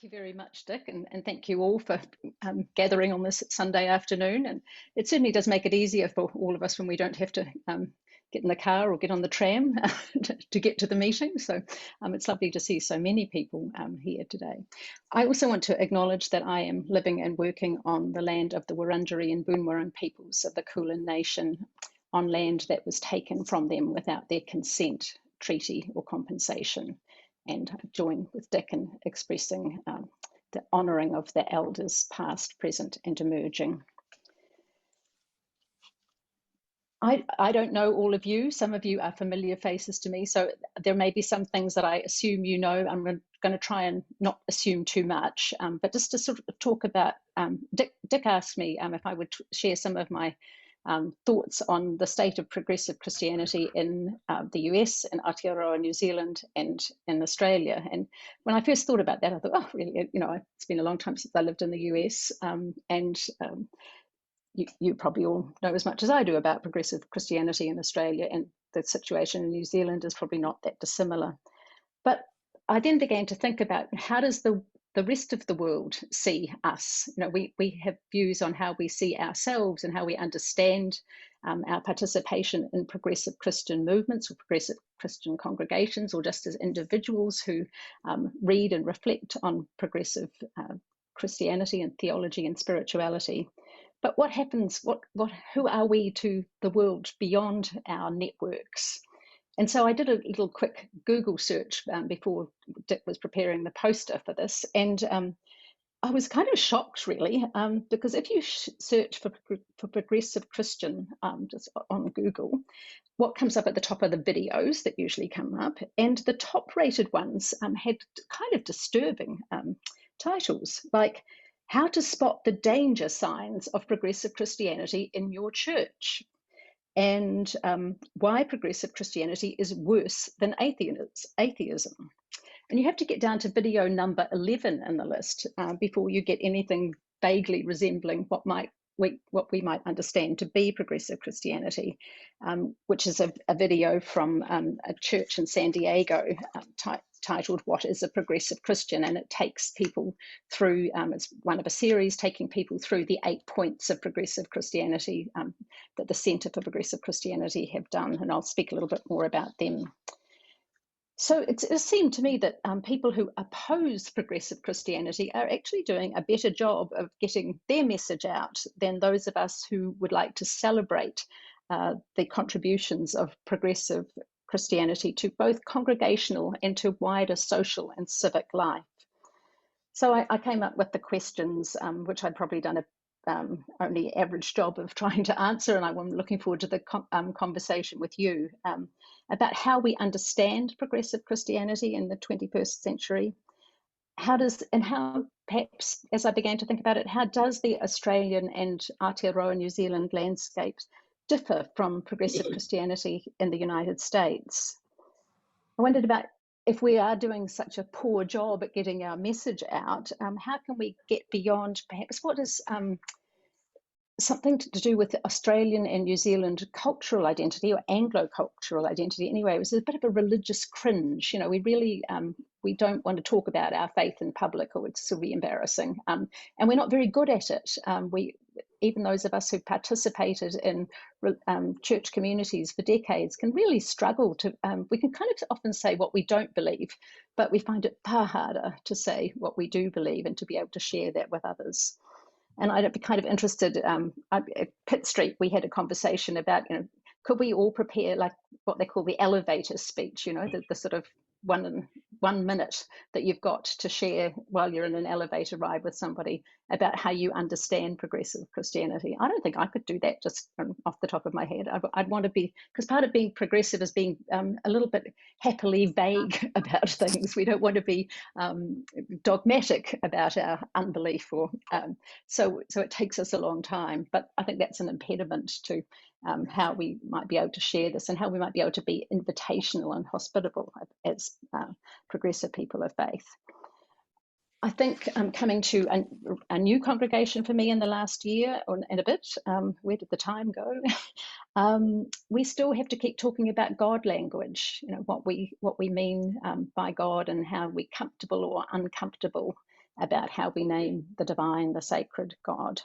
Thank you very much, Dick, and thank you all for gathering on this Sunday afternoon. And it certainly does make it easier for all of us when we don't have to get in the car or get on the tram to get to the meeting. So it's lovely to see so many people here today. I also want to acknowledge that I am living and working on the land of the Wurundjeri and Boonwurrung peoples of the Kulin Nation, on land that was taken from them without their consent, treaty, or compensation. And join with Dick in expressing the honouring of the elders past, present and emerging. I don't know all of you. Some of you are familiar faces to me, so there may be some things that I assume you know. I'm going to try and not assume too much, but just to sort of talk about, Dick asked me if I would share some of my thoughts on the state of progressive Christianity in the US, in Aotearoa, New Zealand, and in Australia. And when I first thought about that, I thought, oh, really, it's been a long time since I lived in the US. You probably all know as much as I do about progressive Christianity in Australia, and the situation in New Zealand is probably not that dissimilar. But I then began to think about, how does the rest of the world see us? We have views on how we see ourselves and how we understand our participation in progressive Christian movements or progressive Christian congregations, or just as individuals who read and reflect on progressive Christianity and theology and spirituality. But what happens, who are we to the world beyond our networks? And so I did a little quick Google search before Dick was preparing the poster for this. And I was kind of shocked, really, because if you search for progressive Christian just on Google, what comes up at the top are the videos that usually come up. And the top rated ones had kind of disturbing titles, like how to spot the danger signs of progressive Christianity in your church, and why progressive Christianity is worse than atheism. And you have to get down to video number 11 in the list before you get anything vaguely resembling what we might understand to be progressive Christianity, which is a video from a church in San Diego titled "What is a Progressive Christian?" And it takes people through, it's one of a series taking people through the 8 points of progressive Christianity that the Centre for Progressive Christianity have done, and I'll speak a little bit more about them. So it seemed to me that people who oppose progressive Christianity are actually doing a better job of getting their message out than those of us who would like to celebrate the contributions of progressive Christianity to both congregational and to wider social and civic life. So I came up with the questions, which I'd probably done only average job of trying to answer, and I'm looking forward to the conversation with you about how we understand progressive Christianity in the 21st century. How perhaps, as I began to think about it, how does the Australian and Aotearoa New Zealand landscapes differ from progressive Christianity in the United States? I wondered about, if we are doing such a poor job at getting our message out, how can we get beyond perhaps what is something to do with the Australian and New Zealand cultural identity, or Anglo-cultural identity anyway? It was a bit of a religious cringe. We really, we don't want to talk about our faith in public, or it's sort of embarrassing. And we're not very good at it. Even those of us who participated in church communities for decades can really struggle to, we can kind of often say what we don't believe, but we find it far harder to say what we do believe and to be able to share that with others. And I'd be kind of interested, at Pitt Street, we had a conversation about, could we all prepare like what they call the elevator speech, the sort of 1 minute that you've got to share while you're in an elevator ride with somebody about how you understand progressive Christianity. I don't think I could do that just off the top of my head. I'd want to be, because part of being progressive is being a little bit happily vague about things. We don't want to be dogmatic about our unbelief, or so it takes us a long time. But I think that's an impediment to how we might be able to share this, and how we might be able to be invitational and hospitable as progressive people of faith. I think coming to a new congregation for me in the last year and a bit, where did the time go? We still have to keep talking about God language, what we mean by God, and how we're comfortable or uncomfortable about how we name the divine, the sacred God.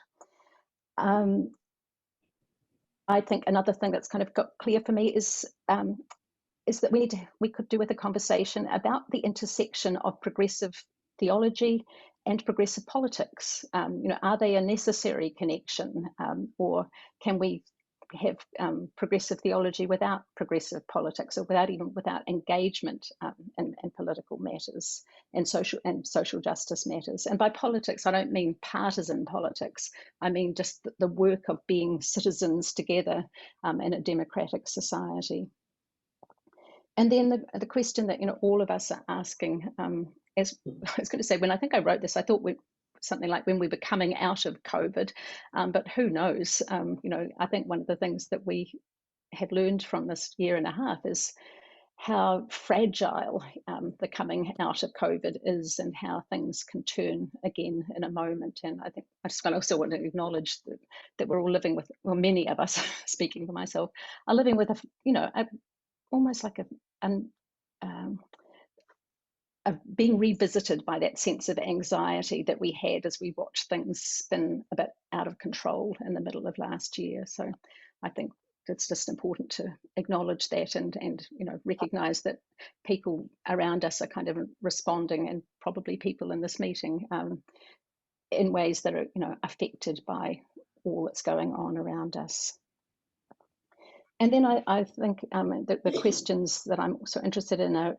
I think another thing that's kind of got clear for me is that we could do with a conversation about the intersection of progressive theology and progressive politics. Are they a necessary connection, or can we have progressive theology without progressive politics, or without engagement in political matters and social justice matters? And by politics, I don't mean partisan politics. I mean just the work of being citizens together in a democratic society. And then the question that all of us are asking, as I was going to say, when I think I wrote this, I thought something like when we were coming out of COVID, but who knows? I think one of the things that we have learned from this year and a half is how fragile the coming out of COVID is, and how things can turn again in a moment. And I think I just also want to acknowledge that we're all living with, well, many of us, speaking for myself, are living with almost like being revisited by that sense of anxiety that we had as we watched things spin a bit out of control in the middle of last year. So I think it's just important to acknowledge that and recognize that people around us are kind of responding, and probably people in this meeting, in ways that are affected by all that's going on around us. And then I think the questions that I'm also interested in are,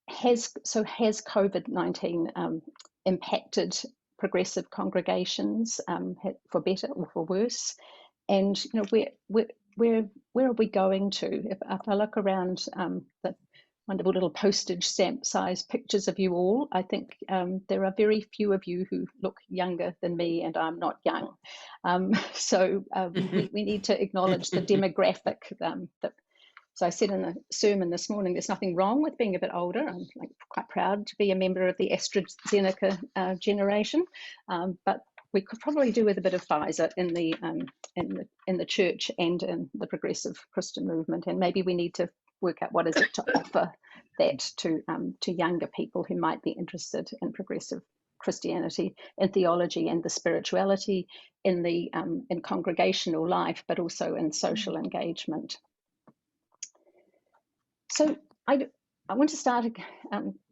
has COVID-19 impacted progressive congregations for better or for worse? And where are we going to? If I look around the wonderful little postage stamp size pictures of you all, I think there are very few of you who look younger than me, and I'm not young. So we need to acknowledge the demographic that. So I said in the sermon this morning, there's nothing wrong with being a bit older. I'm quite proud to be a member of the AstraZeneca generation, but we could probably do with a bit of Pfizer in the church and in the progressive Christian movement, and maybe we need to work out what is it to offer that to younger people who might be interested in progressive Christianity, in theology and the spirituality, in congregational life, but also in social engagement. So I want to start,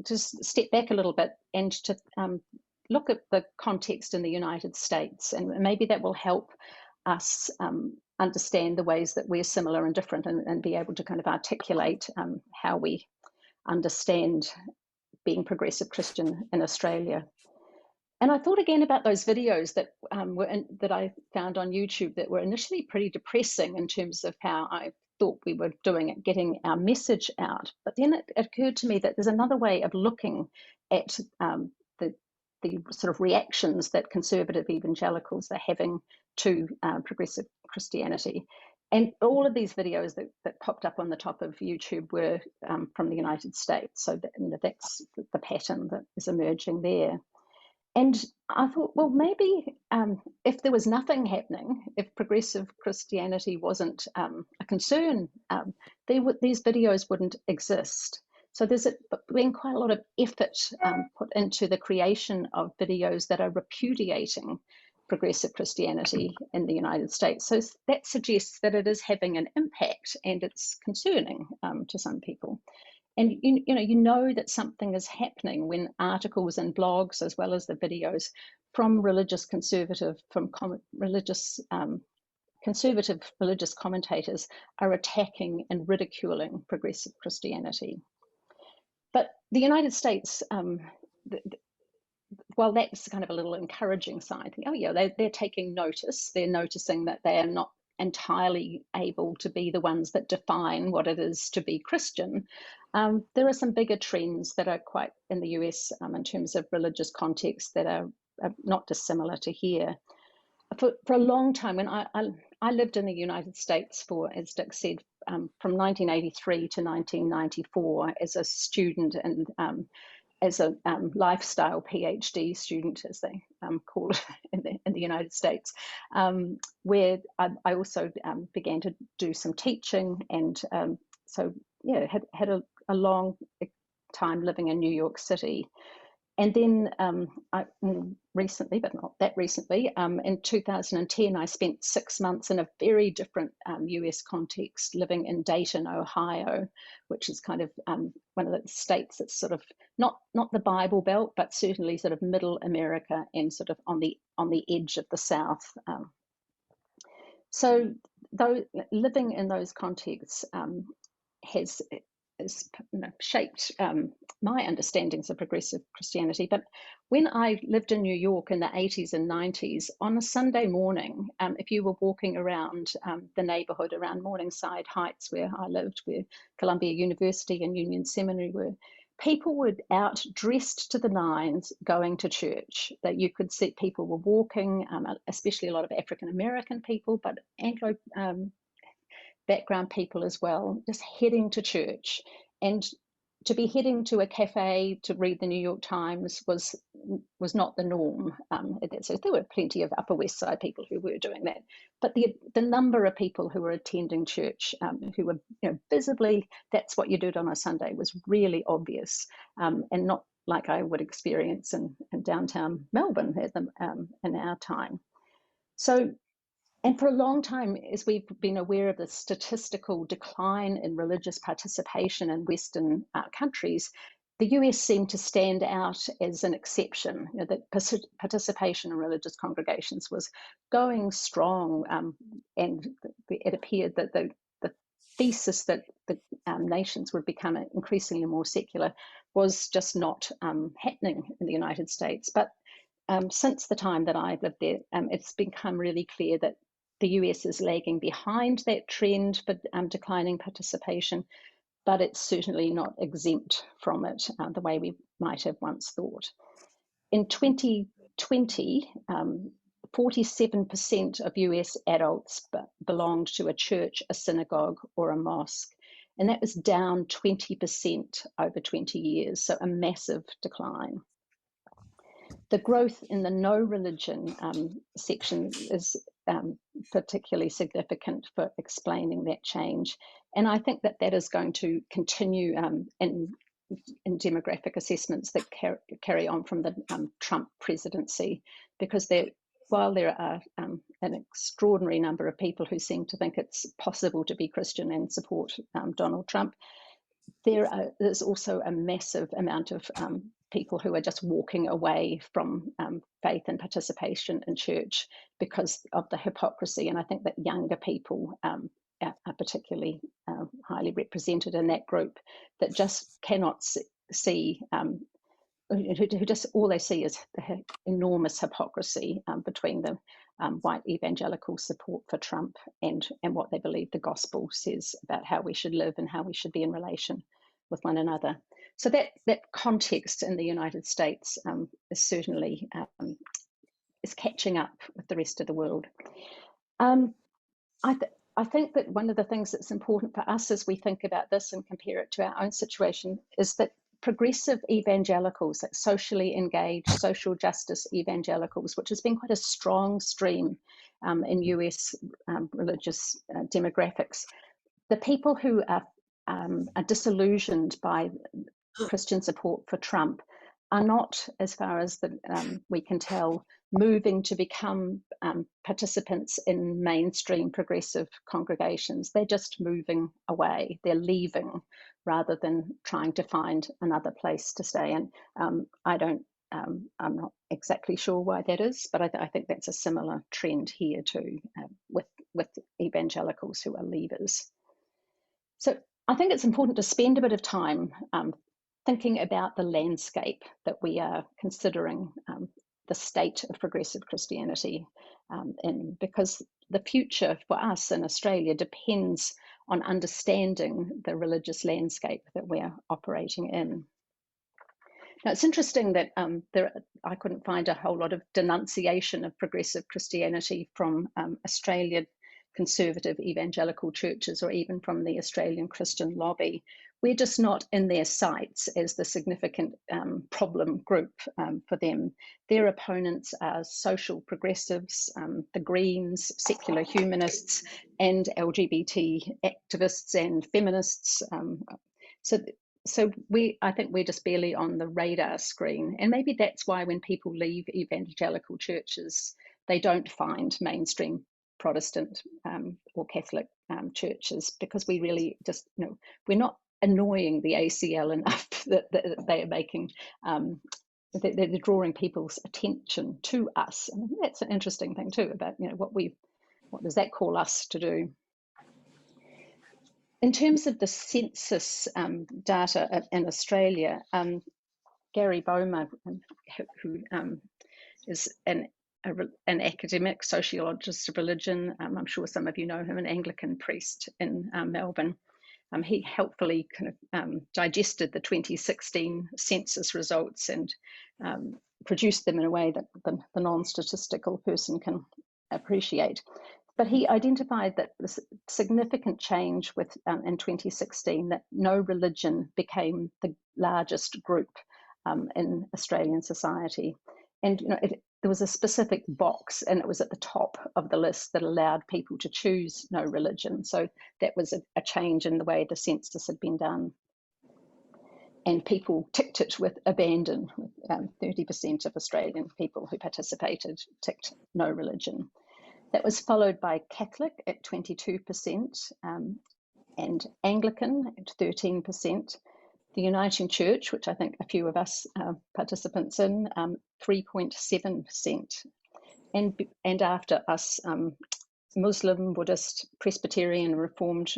just step back a little bit and to look at the context in the United States, and maybe that will help us understand the ways that we're similar and different, and be able to kind of articulate how we understand being progressive Christian in Australia. And I thought again about those videos that that I found on YouTube that were initially pretty depressing in terms of how I thought we were doing at getting our message out. But then it occurred to me that there's another way of looking at the sort of reactions that conservative evangelicals are having to progressive Christianity. And all of these videos that popped up on the top of YouTube were from the United States. So that's the pattern that is emerging there. And I thought, well, maybe if there was nothing happening, if progressive Christianity wasn't a concern, these videos wouldn't exist. So there's been quite a lot of effort put into the creation of videos that are repudiating progressive Christianity in the United States. So that suggests that it is having an impact, and it's concerning to some people. And you know that something is happening when articles and blogs, as well as the videos from conservative religious commentators, are attacking and ridiculing progressive Christianity. But the United States, while that's kind of a little encouraging sign, oh yeah, they're taking notice. They're noticing that they are not entirely able to be the ones that define what it is to be Christian. There are some bigger trends that are quite in the US in terms of religious context that are not dissimilar to here. For a long time, when I lived in the United States for, as Dick said, from 1983 to 1994 as a student and as a lifestyle PhD student, as they call it in the United States, where I also began to do some teaching, and so yeah, had a long time living in New York City. And then recently, but not that recently, in 2010, I spent 6 months in a very different US context, living in Dayton, Ohio, which is kind of one of the states that's sort of not the Bible Belt, but certainly sort of middle America and sort of on the edge of the South. So, though living in those contexts has shaped my understandings of progressive Christianity. But when I lived in New York in the 80s and 90s, on a Sunday morning, if you were walking around the neighborhood around Morningside Heights, where I lived, where Columbia University and Union Seminary were, people were out dressed to the nines going to church. That you could see people were walking, especially a lot of African American people, but Anglo background people as well, just heading to church. And to be heading to a cafe to read the New York Times was not the norm. So there were plenty of Upper West Side people who were doing that, but the number of people who were attending church, who were visibly, that's what you did on a Sunday, was really obvious, and not like I would experience in downtown Melbourne in our time. So. And for a long time, as we've been aware of the statistical decline in religious participation in Western countries, the US seemed to stand out as an exception. That participation in religious congregations was going strong, and it appeared that the thesis that the nations would become increasingly more secular was just not happening in the United States. But since the time that I've lived there, it's become really clear that the US is lagging behind that trend for declining participation, but it's certainly not exempt from it the way we might have once thought. In 2020, 47% of US adults belonged to a church, a synagogue, or a mosque, and that was down 20% over 20 years, so a massive decline. The growth in the no religion section is particularly significant for explaining that change. And I think that is going to continue in demographic assessments that carry on from the Trump presidency, because while there are an extraordinary number of people who seem to think it's possible to be Christian and support Donald Trump, there's also a massive amount of people who are just walking away from faith and participation in church because of the hypocrisy. And I think that younger people are particularly highly represented in that group, that just cannot see, who just all they see is the enormous hypocrisy between the white evangelical support for Trump and what they believe the gospel says about how we should live and how we should be in relation with one another. So that context in the United States is certainly is catching up with the rest of the world. I think that one of the things that's important for us as we think about this and compare it to our own situation is that progressive evangelicals, like socially engaged, social justice evangelicals, which has been quite a strong stream in US religious demographics, the people who are disillusioned by Christian support for Trump are not, as far as we can tell, moving to become participants in mainstream progressive congregations. They're just moving away. They're leaving rather than trying to find another place to stay. And I'm not exactly sure why that is, but I think that's a similar trend here too, with evangelicals who are leavers. So I think it's important to spend a bit of time thinking about the landscape that we are considering the state of progressive Christianity in, because the future for us in Australia depends on understanding the religious landscape that we're operating in. Now, it's interesting that I couldn't find a whole lot of denunciation of progressive Christianity from Australian conservative evangelical churches or even from the Australian Christian lobby. We're just not in their sights as the significant problem group for them. Their opponents are social progressives, the Greens, secular humanists, and LGBT activists and feminists. So so I think we're just barely on the radar screen, and maybe that's why when people leave evangelical churches, they don't find mainstream Protestant or Catholic churches, because we really just, we're not annoying the ACL enough that they are making, they're drawing people's attention to us. And that's an interesting thing too, about what does that call us to do. In terms of the census data in Australia, Gary Boehmer, who is an academic sociologist of religion, I'm sure some of you know him, an Anglican priest in Melbourne. He helpfully kind of digested the 2016 census results and produced them in a way that the non-statistical person can appreciate. But he identified that the significant change in 2016, that no religion became the largest group in Australian society. And there was a specific box, and it was at the top of the list, that allowed people to choose no religion. So that was a change in the way the census had been done. And people ticked it with abandon. 30% of Australian people who participated ticked no religion. That was followed by Catholic at 22%, and Anglican at 13%. The Uniting Church, which I think a few of us participants in, 3.7%. And after us, Muslim, Buddhist, Presbyterian, Reformed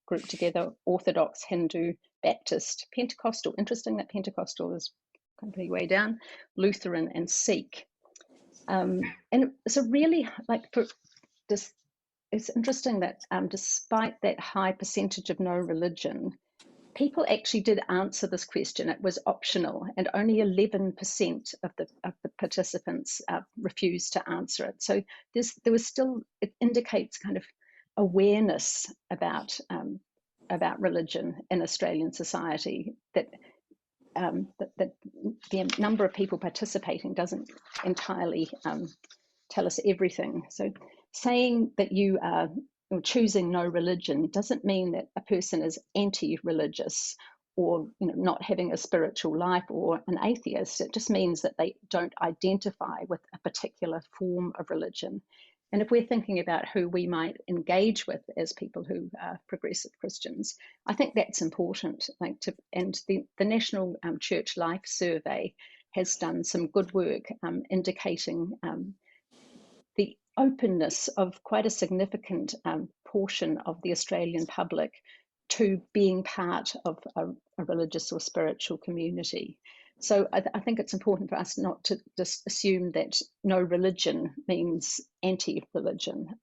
grouped together, Orthodox, Hindu, Baptist, Pentecostal. Interesting that Pentecostal is completely way down, Lutheran, and Sikh. And so really, it's interesting that despite that high percentage of no religion, people actually did answer this question. It was optional, and only 11% of the participants refused to answer it. So there was still, it indicates kind of awareness about religion in Australian society, that the number of people participating doesn't entirely tell us everything. So saying that you are choosing no religion doesn't mean that a person is anti-religious or not having a spiritual life or an atheist. It just means that they don't identify with a particular form of religion. And if we're thinking about who we might engage with as people who are progressive Christians, I think that's important. And the National Church Life Survey has done some good work indicating the openness of quite a significant portion of the Australian public to being part of a religious or spiritual community. So I think it's important for us not to just assume that no religion means anti-religion.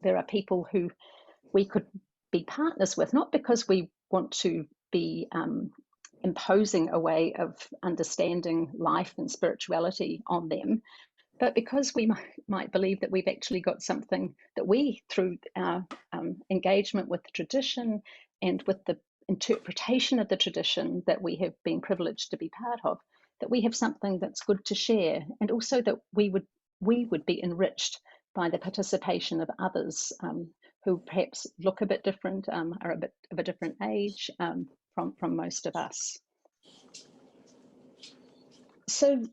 There are people who we could be partners with, not because we want to be imposing a way of understanding life and spirituality on them, but because we might believe that we've actually got something that we, through our engagement with the tradition and with the interpretation of the tradition that we have been privileged to be part of, that we have something that's good to share, and also that we would be enriched by the participation of others who perhaps look a bit different, are a bit of a different age from most of us. So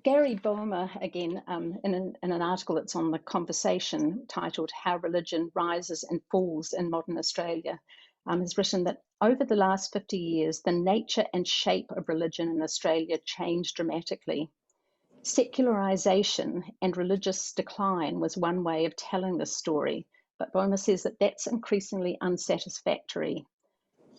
Gary Boehmer, again, in an article that's on The Conversation titled "How Religion Rises and Falls in Modern Australia," has written that over the last 50 years, the nature and shape of religion in Australia changed dramatically. Secularisation and religious decline was one way of telling this story, but Boehmer says that that's increasingly unsatisfactory.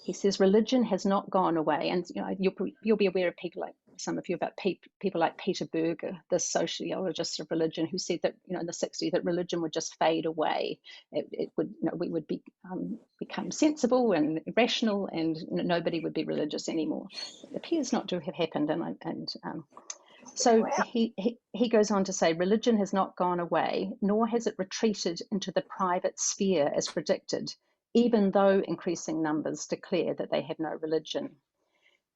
He says religion has not gone away, and you'll be aware of people like some of you about people like Peter Berger, the sociologist of religion, who said that in the 60s that religion would just fade away. It would we would become sensible and rational, and nobody would be religious anymore. It appears not to have happened, so he goes on to say religion has not gone away, nor has it retreated into the private sphere as predicted, even though increasing numbers declare that they have no religion.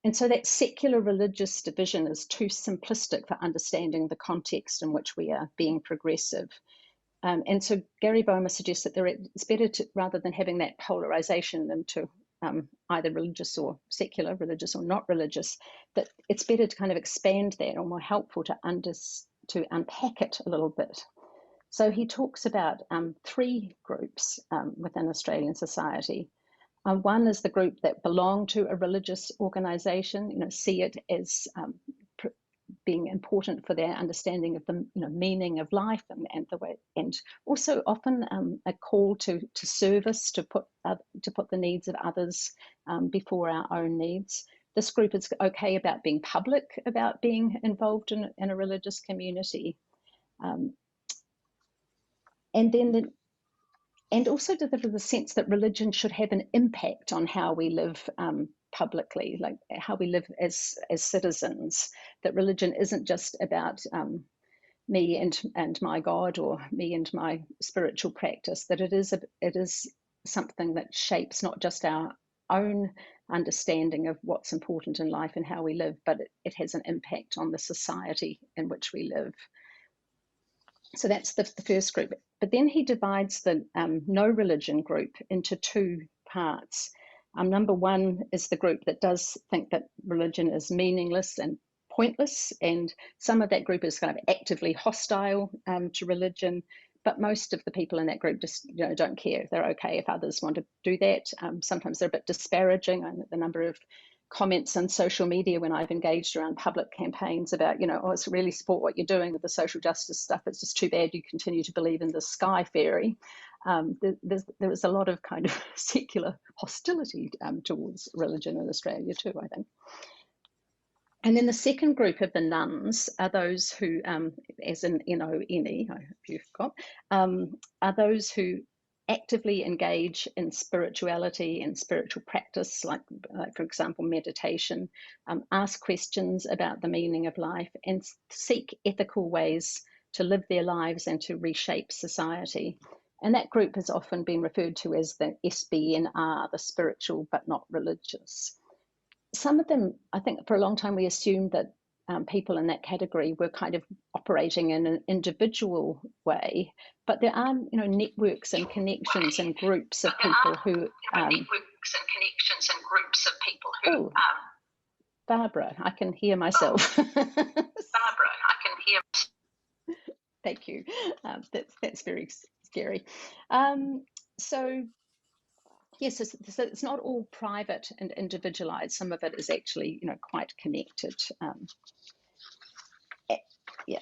And so that secular religious division is too simplistic for understanding the context in which we are being progressive. And so Gary Boehmer suggests that it's better to, rather than having that polarization, than to either religious or secular, religious or not religious, that it's better to kind of expand that, or more helpful to unpack it a little bit. So he talks about three groups within Australian society. One is the group that belong to a religious organisation, see it as being important for their understanding of the meaning of life and the way, and also often a call to service, to put the needs of others before our own needs. This group is okay about being public, about being involved in a religious community, and also the sense that religion should have an impact on how we live publicly, like how we live as citizens. That religion isn't just about me and my God, or me and my spiritual practice. That it is something that shapes not just our own understanding of what's important in life and how we live, but it has an impact on the society in which we live. So that's the first group. But then he divides the no religion group into two parts. Number one is the group that does think that religion is meaningless and pointless, and some of that group is kind of actively hostile to religion. But most of the people in that group just don't care. They're okay if others want to do that. Sometimes they're a bit disparaging. The number of comments on social media when I've engaged around public campaigns about, it's really support what you're doing with the social justice stuff. It's just too bad you continue to believe in the sky fairy. There is a lot of kind of secular hostility towards religion in Australia too, I think. And then the second group of the nuns are those who, as in N-O-N-E, I hope you forgot, are those who actively engage in spirituality and spiritual practice, like for example, meditation, ask questions about the meaning of life, and seek ethical ways to live their lives and to reshape society. And that group has often been referred to as the SBNR, the spiritual but not religious. Some of them, I think for a long time we assumed that people in that category were kind of operating in an individual way, but there are networks and connections and groups of people who Barbara, I can hear myself. Thank you. That's very scary. So yes, so it's not all private and individualized. Some of it is actually, quite connected. Yeah.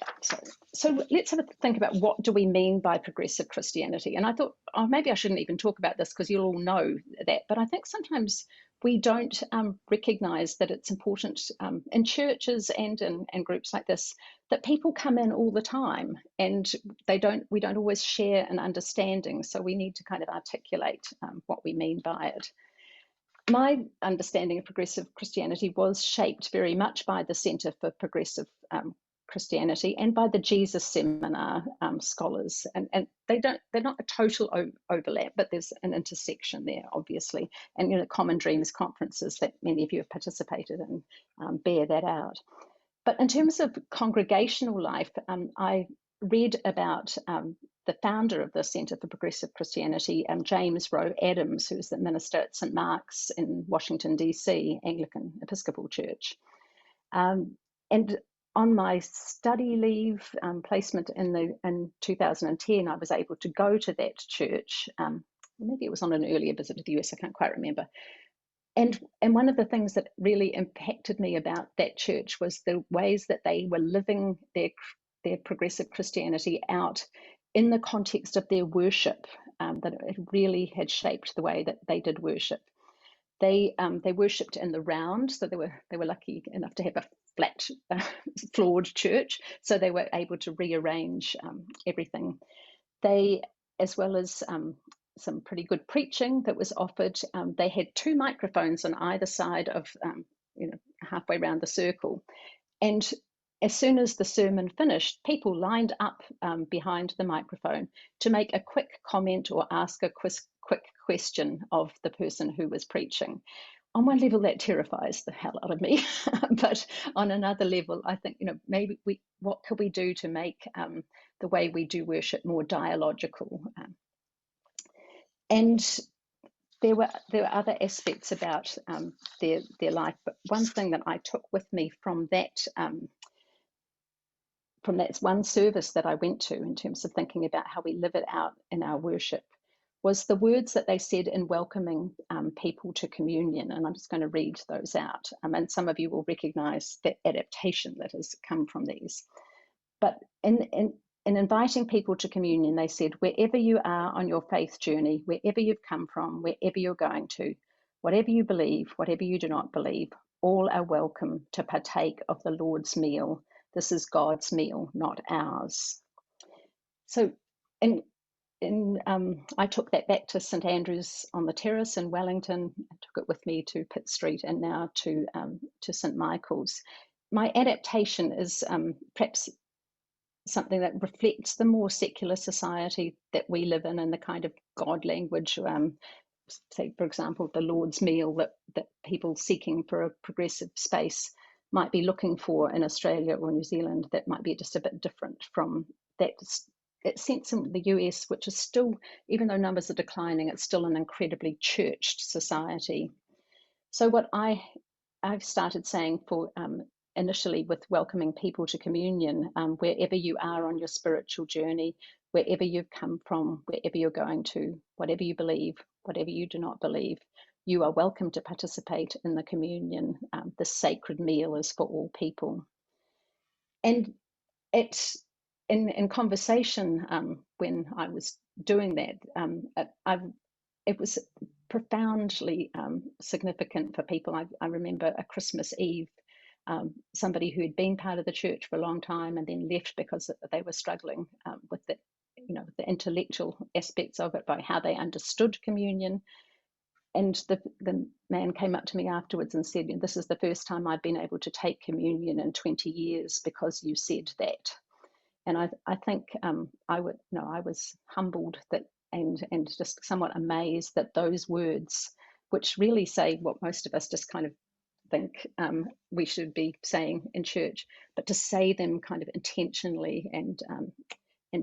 So let's have a think about what do we mean by progressive Christianity. And I thought, maybe I shouldn't even talk about this because you'll all know that. But I think sometimes we don't recognize that it's important in churches and in groups like this, that people come in all the time and we don't always share an understanding. So we need to kind of articulate what we mean by it. My understanding of progressive Christianity was shaped very much by the Centre for Progressive Christianity and by the Jesus Seminar scholars, and they're not a total overlap, but there's an intersection there, obviously, and Common Dreams conferences that many of you have participated in bear that out. But in terms of congregational life, I read about the founder of the Centre for Progressive Christianity, James Rowe Adams, who's the minister at St. Mark's in Washington, D.C., Anglican Episcopal Church. And on my study leave placement in 2010, I was able to go to that church. Maybe it was on an earlier visit to the US, I can't quite remember. And one of the things that really impacted me about that church was the ways that they were living their progressive Christianity out in the context of their worship, that it really had shaped the way that they did worship. They worshipped in the round, so they were lucky enough to have a flat floored church, so they were able to rearrange everything. They, as well as some pretty good preaching that was offered, they had two microphones on either side of halfway around the circle, and as soon as the sermon finished, people lined up behind the microphone to make a quick comment or ask a quick question of the person who was preaching. On one level, that terrifies the hell out of me, but on another level, I think maybe what could we do to make the way we do worship more dialogical? And there were other aspects about their life, but one thing that I took with me from that one service that I went to, in terms of thinking about how we live it out in our worship, was the words that they said in welcoming people to communion. And I'm just going to read those out. And some of you will recognize the adaptation that has come from these. But in inviting people to communion, they said, wherever you are on your faith journey, wherever you've come from, wherever you're going to, whatever you believe, whatever you do not believe, all are welcome to partake of the Lord's meal. This is God's meal, not ours. So I took that back to St Andrew's on the Terrace in Wellington. I took it with me to Pitt Street and now to St Michael's. My adaptation is perhaps something that reflects the more secular society that we live in, and the kind of God language, say, for example, the Lord's meal that people seeking for a progressive space might be looking for in Australia or New Zealand, that might be just a bit different from that sense in the US, which is still, even though numbers are declining, it's still an incredibly churched society. So what I've started saying for initially with welcoming people to communion, wherever you are on your spiritual journey, wherever you've come from, wherever you're going to, whatever you believe, whatever you do not believe, you are welcome to participate in the communion. The sacred meal is for all people. And it's in conversation when I was doing that, it was profoundly significant for people. I remember a Christmas Eve, somebody who had been part of the church for a long time and then left because they were struggling with the intellectual aspects of it, by how they understood communion. And the man came up to me afterwards and said, "This is the first time I've been able to take communion in 20 years because you said that." And I think I was humbled that and just somewhat amazed that those words, which really say what most of us just kind of think we should be saying in church, but to say them kind of intentionally and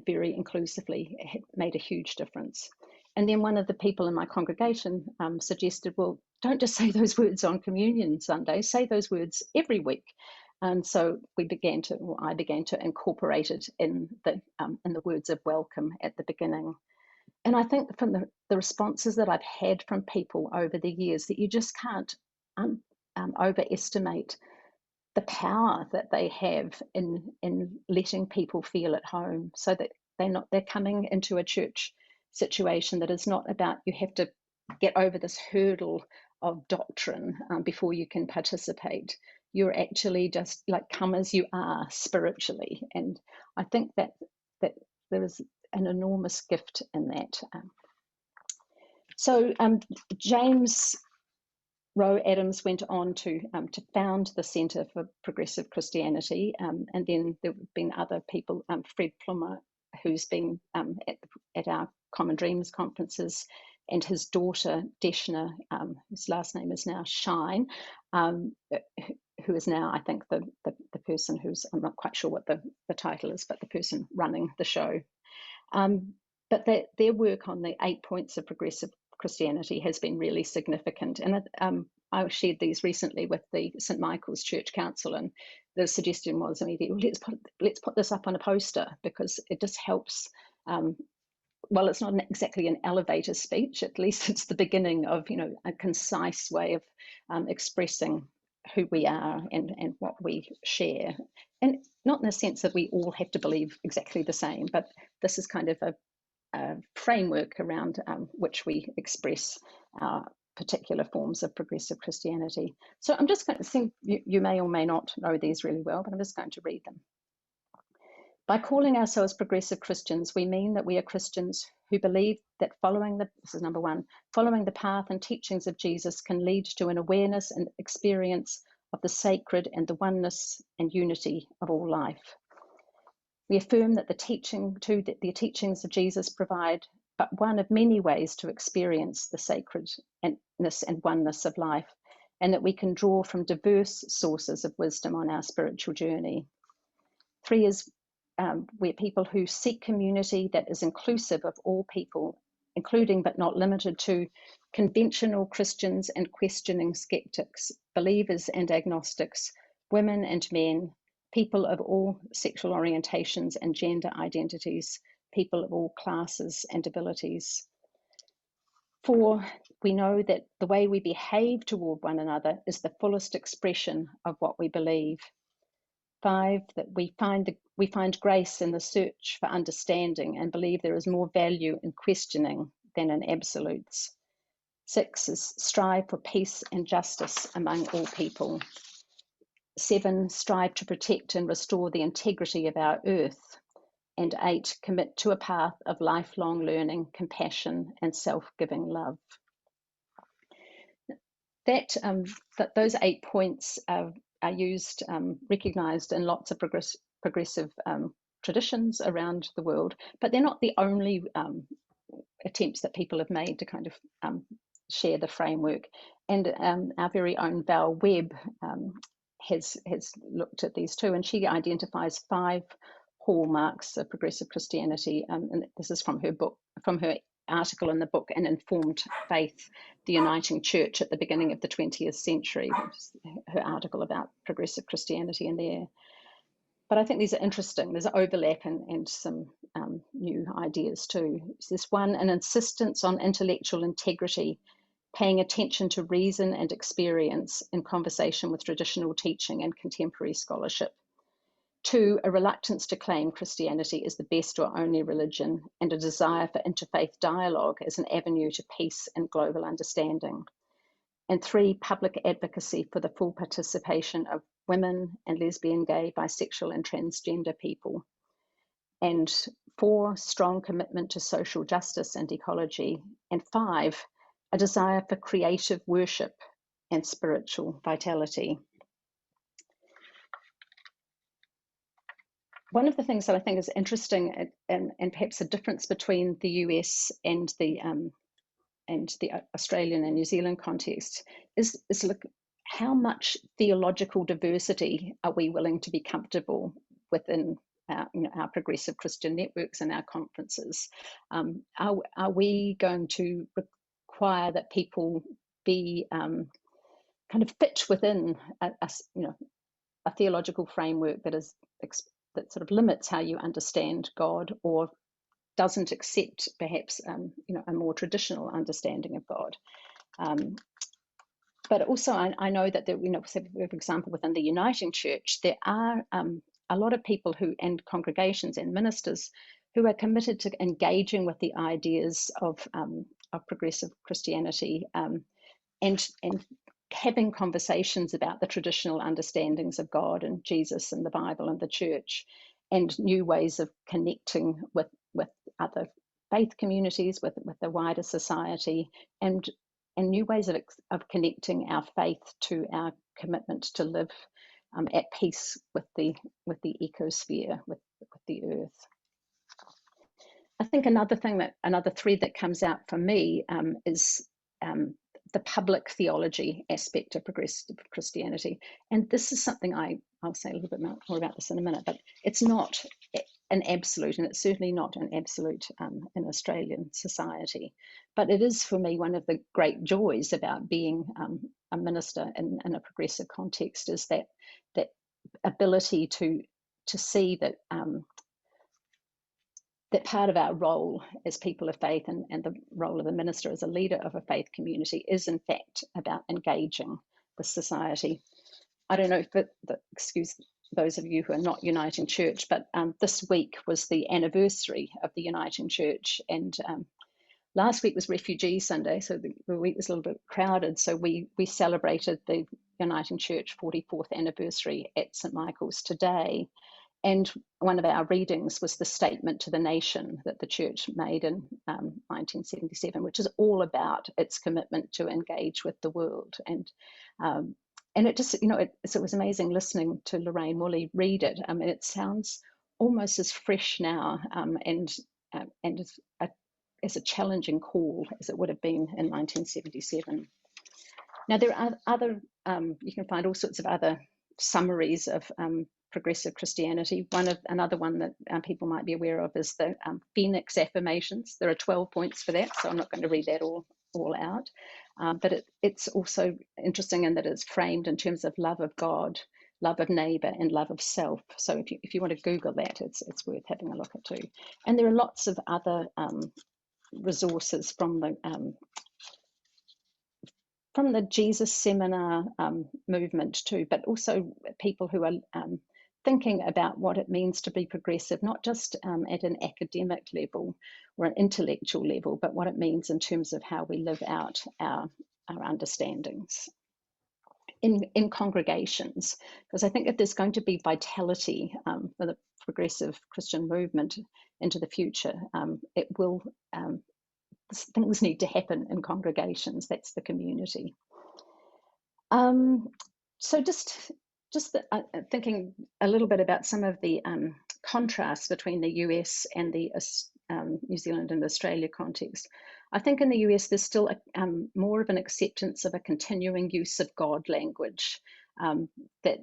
very inclusively, it made a huge difference. And then one of the people in my congregation suggested, well, don't just say those words on Communion Sunday, say those words every week. And so I began to incorporate it in the words of welcome at the beginning. And I think from the responses that I've had from people over the years, that you just can't overestimate the power that they have in letting people feel at home, so that they're coming into a church situation that is not about, you have to get over this hurdle of doctrine before you can participate. You're actually just like, come as you are spiritually. And I think that there is an enormous gift in that. So James Rowe Adams went on to found the Centre for Progressive Christianity, and then there have been other people, Fred Plummer, who's been at our Common Dreams conferences, and his daughter Deshna, whose last name is now Shine, who is now, I think, the person who's, I'm not quite sure what the title is, but the person running the show. But their work on the 8 points of progressive Christianity has been really significant. And I shared these recently with the St Michael's Church Council, and the suggestion was immediately, let's put this up on a poster, because it just helps. Well, it's not exactly an elevator speech, at least it's the beginning of a concise way of expressing who we are and what we share. And not in the sense that we all have to believe exactly the same, but this is kind of a framework around which we express our particular forms of progressive Christianity. So I'm just going to think, you may or may not know these really well, but I'm just going to read them. By calling ourselves progressive Christians, we mean that we are Christians who believe that this is number one, following the path and teachings of Jesus can lead to an awareness and experience of the sacred and the oneness and unity of all life. We affirm that the teachings of Jesus provide but one of many ways to experience the sacredness and oneness of life, and that we can draw from diverse sources of wisdom on our spiritual journey. 3 is we're people who seek community that is inclusive of all people, including but not limited to conventional Christians and questioning skeptics, believers and agnostics, women and men, people of all sexual orientations and gender identities, people of all classes and abilities. 4, we know that the way we behave toward one another is the fullest expression of what we believe. 5, that we find grace in the search for understanding and believe there is more value in questioning than in absolutes. 6 is strive for peace and justice among all people. 7, strive to protect and restore the integrity of our earth. And 8, commit to a path of lifelong learning, compassion, and self-giving love. That those 8 points are used, recognised in lots of progressive traditions around the world, but they're not the only attempts that people have made to kind of share the framework. And our very own Val Webb has looked at these too, and she identifies 5 hallmarks of progressive Christianity. And this is from her book, from her article in the book, An Informed Faith, the Uniting Church at the Beginning of the 20th Century, which is her article about progressive Christianity in there. But I think these are interesting. There's overlap and some new ideas too. There's one, an insistence on intellectual integrity, paying attention to reason and experience in conversation with traditional teaching and contemporary scholarship. 2, a reluctance to claim Christianity is the best or only religion, and a desire for interfaith dialogue as an avenue to peace and global understanding. And 3, public advocacy for the full participation of women and lesbian, gay, bisexual, and transgender people. And 4, strong commitment to social justice and ecology. And 5, a desire for creative worship and spiritual vitality. One of the things that I think is interesting and perhaps a difference between the US and the Australian and New Zealand context is look how much theological diversity are we willing to be comfortable within our progressive Christian networks and our conferences. Are we going to require that people be kind of fit within a theological framework that sort of limits how you understand God, or doesn't accept perhaps a more traditional understanding of God? But also I know that there, for example, within the Uniting Church, there are a lot of people and congregations and ministers who are committed to engaging with the ideas of progressive Christianity and having conversations about the traditional understandings of God and Jesus and the Bible and the church, and new ways of connecting with other faith communities, with the wider society, and new ways of connecting our faith to our commitment to live at peace with the ecosphere, with the earth. I think another thread that comes out for me is the public theology aspect of progressive Christianity. And this is something I'll say a little bit more about this in a minute, but it's not an absolute, and it's certainly not an absolute in Australian society. But it is, for me, one of the great joys about being a minister in a progressive context, is that ability to see that that part of our role as people of faith and the role of a minister as a leader of a faith community is in fact about engaging with society. I don't know if excuse those of you who are not Uniting Church, but this week was the anniversary of the Uniting Church, and last week was Refugee Sunday, so the week was a little bit crowded, so we celebrated the Uniting Church 44th anniversary at St Michael's today. And one of our readings was the Statement to the Nation that the church made in 1977, which is all about its commitment to engage with the world. And it just, it was amazing listening to Lorraine Woolley read it. I mean, it sounds almost as fresh now and as a challenging call as it would have been in 1977. Now, there are other, you can find all sorts of other summaries of progressive Christianity. Another one that people might be aware of is the Phoenix Affirmations. There are 12 points for that, so I'm not going to read that all all out. But it's also interesting in that it's framed in terms of love of God, love of neighbour, and love of self. So if you want to Google that, it's worth having a look at too. And there are lots of other resources from the Jesus Seminar movement too, but also people who are thinking about what it means to be progressive, not just at an academic level or an intellectual level, but what it means in terms of how we live out our understandings in congregations. Because I think if there's going to be vitality for the progressive Christian movement into the future, it will things need to happen in congregations. That's the community. So just thinking a little bit about some of the contrasts between the US and the New Zealand and Australia context. I think in the US there's still more of an acceptance of a continuing use of God language, that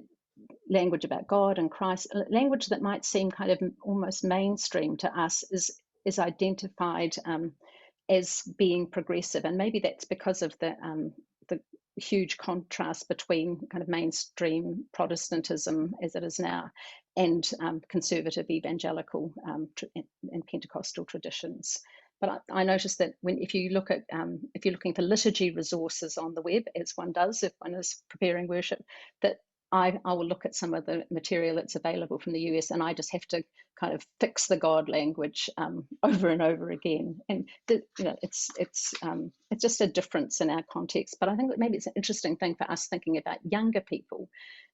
language about God and Christ, language that might seem kind of almost mainstream to us, is identified as being progressive, and maybe that's because of the huge contrast between kind of mainstream Protestantism as it is now and conservative evangelical and Pentecostal traditions. But I noticed that if you're looking for liturgy resources on the web, as one does if one is preparing worship, that I will look at some of the material that's available from the US, and I just have to kind of fix the God language over and over again. And it's just a difference in our context. But I think that maybe it's an interesting thing for us thinking about younger people,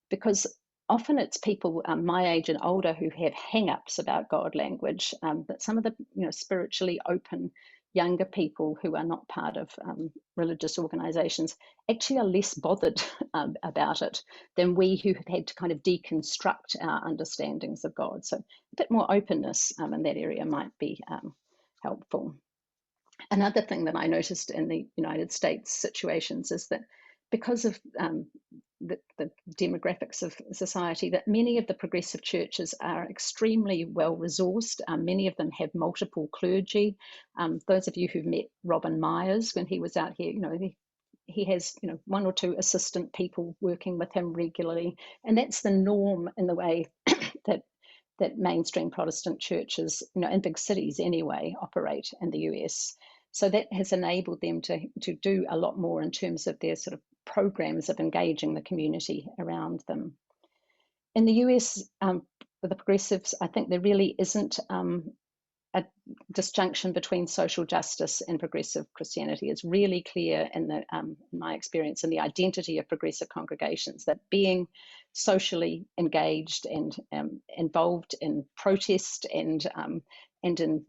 because often it's people my age and older who have hang-ups about God language. But some of the spiritually open younger people who are not part of religious organizations actually are less bothered about it than we who have had to kind of deconstruct our understandings of God. So a bit more openness in that area might be helpful. Another thing that I noticed in the United States situations is that because of the demographics of society, that many of the progressive churches are extremely well resourced. Many of them have multiple clergy. Those of you who've met Robin Myers when he was out here, he has one or two assistant people working with him regularly, and that's the norm in the way that mainstream Protestant churches, in big cities anyway, operate in the US. So that has enabled them to do a lot more in terms of their sort of programs of engaging the community around them. In the US, for the progressives, I think there really isn't a disjunction between social justice and progressive Christianity. It's really clear in my experience in the identity of progressive congregations that being socially engaged and involved in protest and in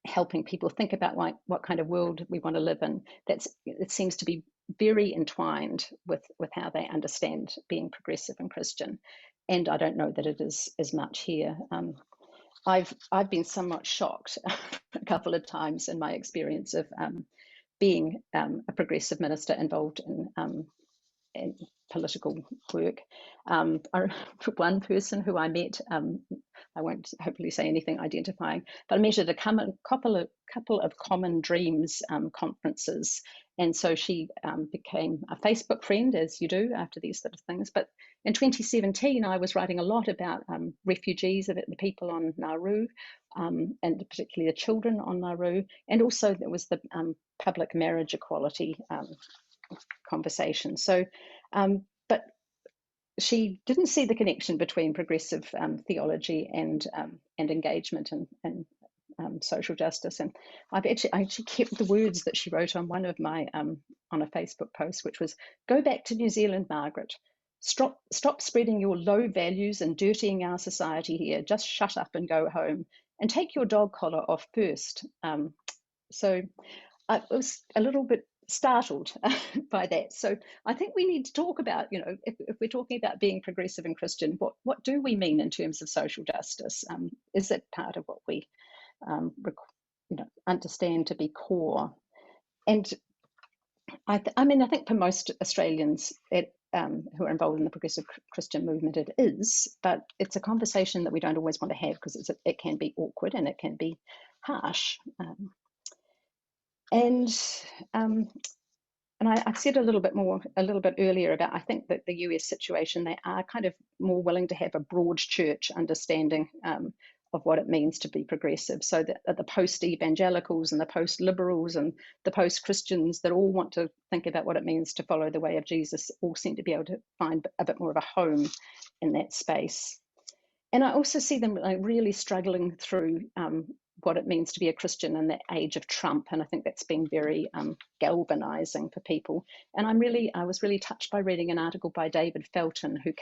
helping people think about what kind of world we want to live in, it seems to be very entwined with how they understand being progressive and Christian. And I don't know that it is as much here. I've been somewhat shocked a couple of times in my experience of being a progressive minister involved in political work. One person who I met, I won't hopefully say anything identifying, but I met at a couple of Common Dreams conferences, and so she became a Facebook friend, as you do after these sort of things. But in 2017, I was writing a lot about refugees, about the people on Nauru, and particularly the children on Nauru, and also there was the public marriage equality conversation. So, but she didn't see the connection between progressive theology and engagement and social justice. And I actually kept the words that she wrote on one of my on a Facebook post, which was, "Go back to New Zealand, Margaret. Stop spreading your low values and dirtying our society here. Just shut up and go home, and take your dog collar off first." So I was a little bit startled by that. So I think we need to talk about, if we're talking about being progressive and Christian, what do we mean in terms of social justice? Is it part of what we understand to be core? And I think for most Australians who are involved in the progressive Christian movement, it is, but it's a conversation that we don't always want to have because it can be awkward and it can be harsh. And I've said a little bit earlier about, I think that the US situation, they are kind of more willing to have a broad church understanding of what it means to be progressive. So that the post-evangelicals and the post-liberals and the post-Christians that all want to think about what it means to follow the way of Jesus all seem to be able to find a bit more of a home in that space. And I also see them really struggling through what it means to be a Christian in the age of Trump. And I think that's been very galvanizing for people. And I was really touched by reading an article by David Felton, who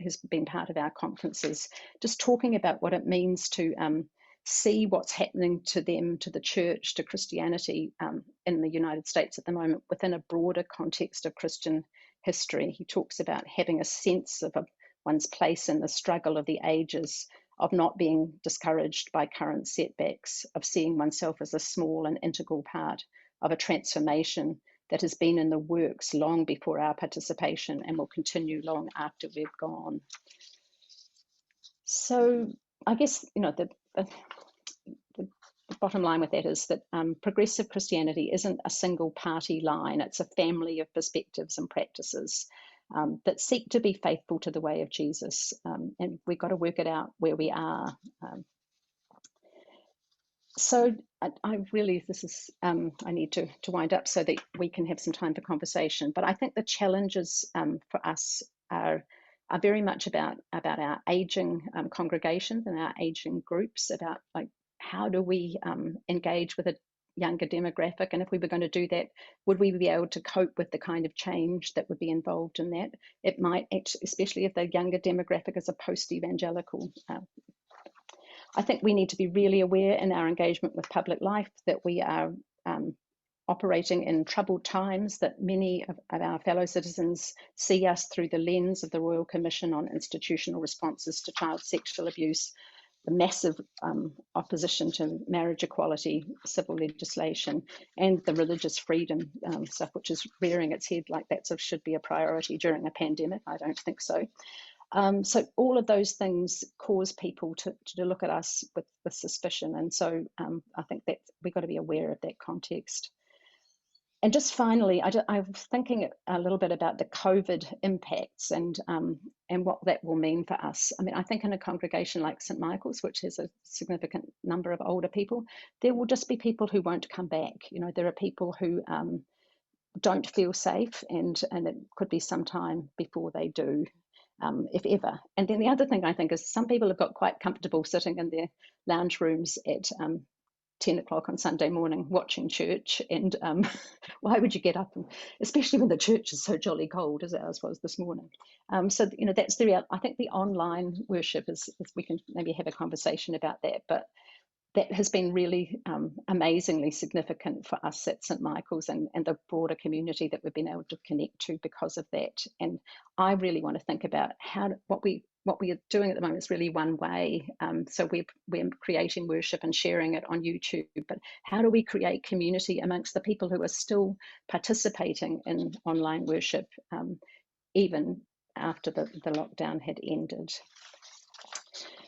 who's been part of our conferences, just talking about what it means to see what's happening to them, to the church, to Christianity in the United States at the moment within a broader context of Christian history. He talks about having a sense of one's place in the struggle of the ages, of not being discouraged by current setbacks, of seeing oneself as a small and integral part of a transformation that has been in the works long before our participation and will continue long after we've gone. So I guess, the bottom line with that is that progressive Christianity isn't a single party line. It's a family of perspectives and practices that seek to be faithful to the way of Jesus. And we've got to work it out where we are. So I need to wind up so that we can have some time for conversation. But I think the challenges for us are very much about our aging congregations and our aging groups, about like, how do we engage with a younger demographic? And if we were going to do that, would we be able to cope with the kind of change that would be involved in that? It might, especially if the younger demographic is a post-evangelical. I think we need to be really aware in our engagement with public life that we are operating in troubled times, that many of our fellow citizens see us through the lens of the Royal Commission on Institutional Responses to Child Sexual Abuse, the massive opposition to marriage equality, civil legislation, and the religious freedom stuff, which is rearing its head like that should be a priority during a pandemic. I don't think so. So all of those things cause people to look at us with suspicion. And so I think that we've got to be aware of that context. And just finally, I'm thinking a little bit about the COVID impacts and what that will mean for us. I mean, I think in a congregation like St. Michael's, which has a significant number of older people, there will just be people who won't come back. There are people who don't feel safe, and it could be some time before they do. If ever. And then the other thing I think is some people have got quite comfortable sitting in their lounge rooms at 10 o'clock on Sunday morning watching church, and why would you get up, especially when the church is so jolly cold as ours was this morning. So that's the real. I think the online worship is we can maybe have a conversation about that, but that has been really amazingly significant for us at St. Michael's and the broader community that we've been able to connect to because of that. And I really want to think about what we are doing at the moment is really one way. So we're creating worship and sharing it on YouTube, but how do we create community amongst the people who are still participating in online worship, even after the lockdown had ended?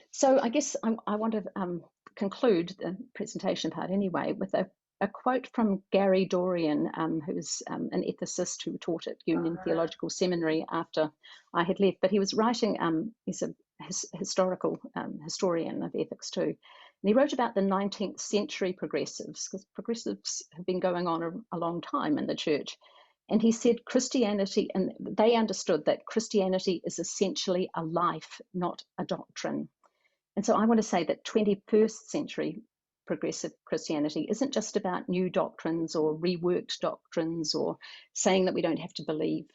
So I guess I want to conclude the presentation part anyway with a quote from Gary Dorian, who's an ethicist who taught at Union Theological Seminary after I had left. But he was writing, he's a historical historian of ethics too. And he wrote about the 19th century progressives, because progressives have been going on a long time in the church. And he said Christianity, and they understood that Christianity is essentially a life, not a doctrine. And so I want to say that 21st century progressive Christianity isn't just about new doctrines or reworked doctrines or saying that we don't have to believe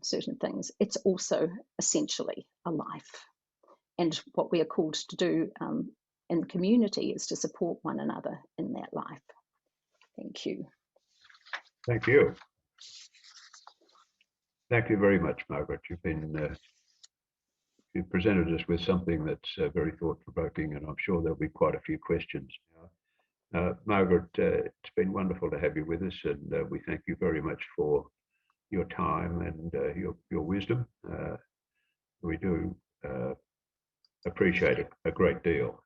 certain things. It's also essentially a life. And what we are called to do in the community is to support one another in that life. Thank you. Thank you. Thank you very much, Margaret. You've presented us with something that's very thought-provoking, and I'm sure there'll be quite a few questions now. Margaret, it's been wonderful to have you with us, and we thank you very much for your time and your wisdom. We do appreciate it a great deal.